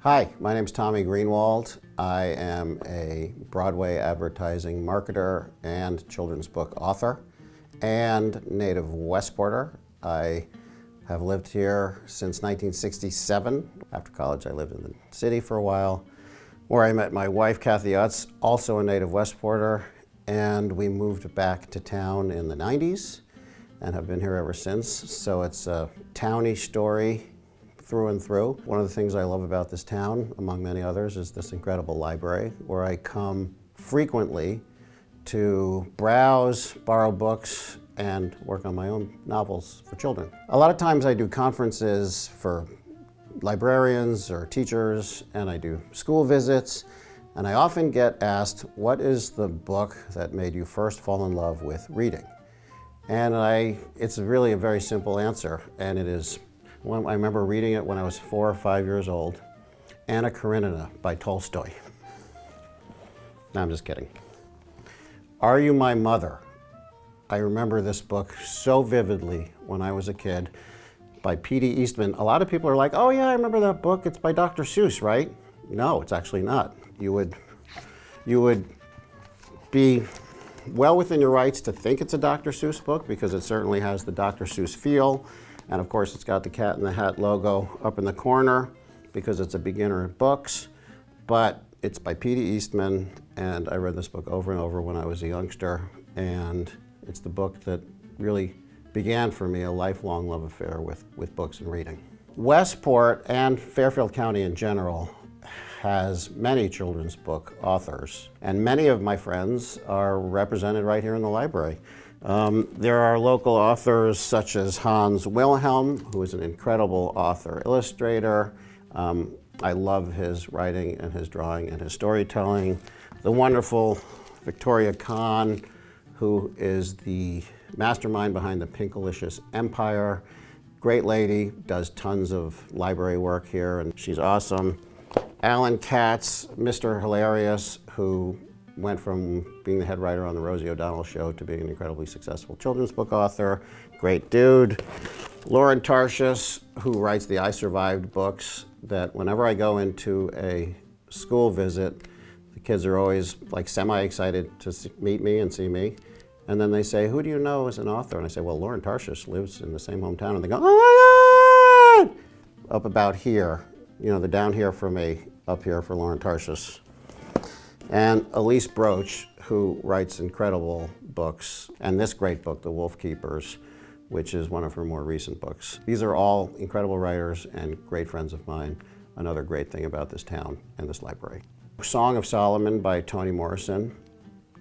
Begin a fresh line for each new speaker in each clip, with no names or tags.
Hi, my name is Toni Greenwald. I am a Broadway advertising marketer and children's book author and native Westporter. I have lived here since 1967. After college, I lived in the city for a while, where I met my wife, Kathy Utz, also a native Westporter, and we moved back to town in the 90s and have been here ever since. So it's a towny story through and through. One of the things I love about this town, among many others, is this incredible library where I come frequently to browse, borrow books, and work on my own novels for children. A lot of times I do conferences for librarians or teachers, and I do school visits, and I often get asked, what is the book that made you first fall in love with reading? And it's really a very simple answer, and it is, I remember reading it when I was 4 or 5 years old, Anna Karenina by Tolstoy. No, I'm just kidding. Are You My Mother? I remember this book so vividly when I was a kid, by P.D. Eastman. A lot of people are like, oh yeah, I remember that book, it's by Dr. Seuss, right? No, it's actually not. You would be well within your rights to think it's a Dr. Seuss book, because it certainly has the Dr. Seuss feel. And of course, it's got the Cat in the Hat logo up in the corner because it's a beginner of books. But it's by P.D. Eastman, and I read this book over and over when I was a youngster. And it's the book that really began for me a lifelong love affair with books and reading. Westport and Fairfield County in general has many children's book authors, and many of my friends are represented right here in the library. There are local authors such as Hans Wilhelm, who is an incredible author illustrator. I love his writing and his drawing and his storytelling. The wonderful Victoria Kahn, who is the mastermind behind the Pinkalicious Empire. Great lady, does tons of library work here, and she's awesome. Alan Katz, Mr. Hilarious, who went from being the head writer on the Rosie O'Donnell Show to being an incredibly successful children's book author. Great dude. Lauren Tarshis, who writes the I Survived books, that whenever I go into a school visit, the kids are always like semi-excited to meet me and see me. And then they say, who do you know as an author? And I say, well, Lauren Tarshis lives in the same hometown. And they go, oh my God! Up about here. You know, the down here for me, up here for Lauren Tarshis. And Elise Broach, who writes incredible books, and this great book, The Wolf Keepers, which is one of her more recent books. These are all incredible writers and great friends of mine. Another great thing about this town and this library. Song of Solomon by Toni Morrison.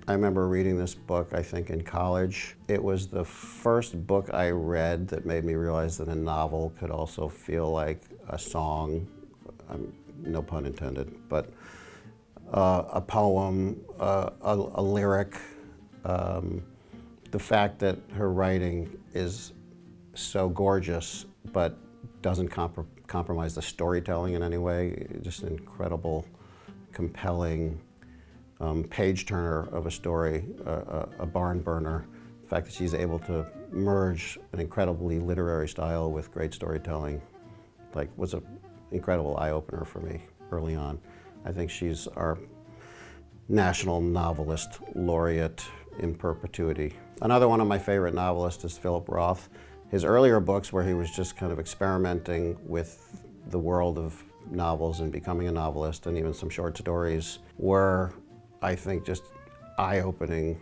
I remember reading this book, I think, in college. It was the first book I read that made me realize that a novel could also feel like a song, no pun intended, but a poem, a lyric. The fact that her writing is so gorgeous, but doesn't compromise the storytelling in any way. Just an incredible, compelling page turner of a story, a barn burner. The fact that she's able to merge an incredibly literary style with great storytelling, was an incredible eye-opener for me early on. I think she's our National Novelist Laureate in perpetuity. Another one of my favorite novelists is Philip Roth. His earlier books, where he was just kind of experimenting with the world of novels and becoming a novelist, and even some short stories, were, I think, just eye-opening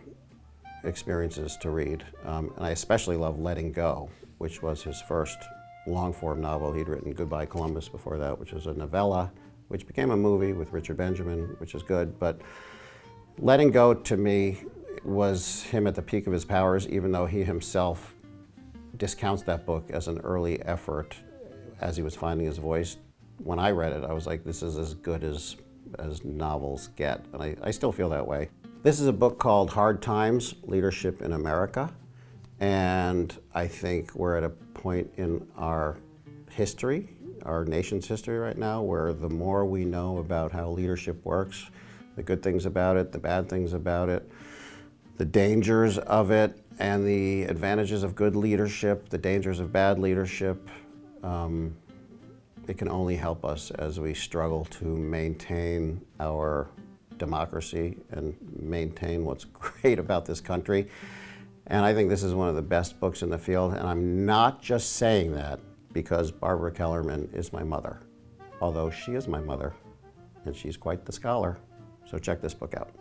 experiences to read. And I especially love Letting Go, which was his first long-form novel. He'd written Goodbye Columbus before that, which was a novella, which became a movie with Richard Benjamin, which is good. But Letting Go, to me, was him at the peak of his powers, even though he himself discounts that book as an early effort as he was finding his voice. When I read it, I was like, this is as good as novels get, and I still feel that way. This is a book called Hard Times, Leadership in America, and I think we're at a point in our history, our nation's history right now, where the more we know about how leadership works, the good things about it, the bad things about it, the dangers of it, and the advantages of good leadership, the dangers of bad leadership, it can only help us as we struggle to maintain our democracy and maintain what's great about this country. And I think this is one of the best books in the field, and I'm not just saying that because Barbara Kellerman is my mother, although she is my mother, and she's quite the scholar. So check this book out.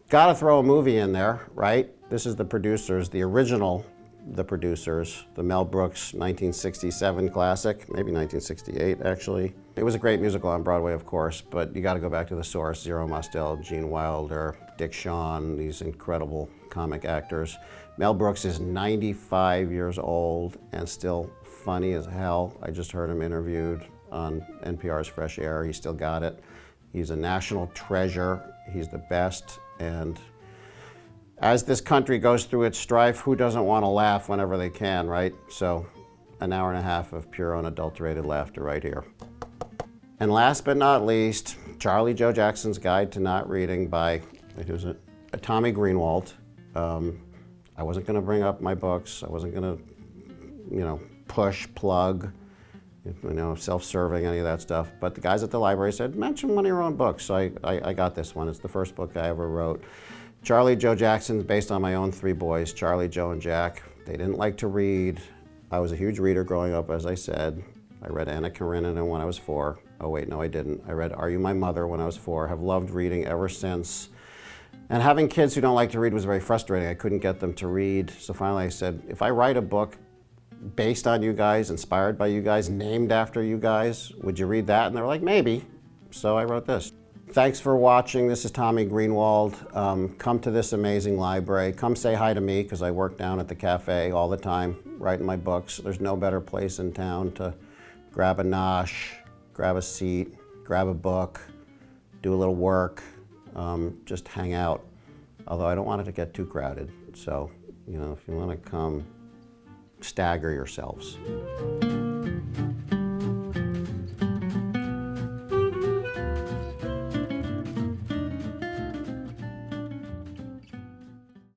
Gotta throw a movie in there, right? This is the producers, the original The Producers, the Mel Brooks 1967 classic, maybe 1968 actually. It was a great musical on Broadway, of course, but you gotta go back to the source. Zero Mostel, Gene Wilder, Dick Shawn, these incredible comic actors. Mel Brooks is 95 years old and still funny as hell. I just heard him interviewed on NPR's Fresh Air. He still got it. He's a national treasure. He's the best. And as this country goes through its strife, who doesn't want to laugh whenever they can, right? So an hour and a half of pure unadulterated laughter right here. And last but not least, Charlie Joe Jackson's Guide to Not Reading by, who's it? Toni Greenwald. I wasn't going to bring up my books. I wasn't going to, push, plug, self-serving, any of that stuff. But the guys at the library said, mention one of your own books. So I got this one. It's the first book I ever wrote. Charlie Joe Jackson's based on my own three boys, Charlie, Joe, and Jack. They didn't like to read. I was a huge reader growing up, as I said. I read Anna Karenina when I was 4. Oh wait, no I didn't. I read Are You My Mother when I was 4. Have loved reading ever since. And having kids who don't like to read was very frustrating. I couldn't get them to read. So finally I said, if I write a book based on you guys, inspired by you guys, named after you guys, would you read that? And they were like, maybe. So I wrote this. Thanks for watching. This is Toni Greenwald. Come to this amazing library. Come say hi to me, because I work down at the cafe all the time, writing my books. There's no better place in town to grab a nosh, grab a seat, grab a book, do a little work, just hang out. Although I don't want it to get too crowded. So, if you want to come, stagger yourselves.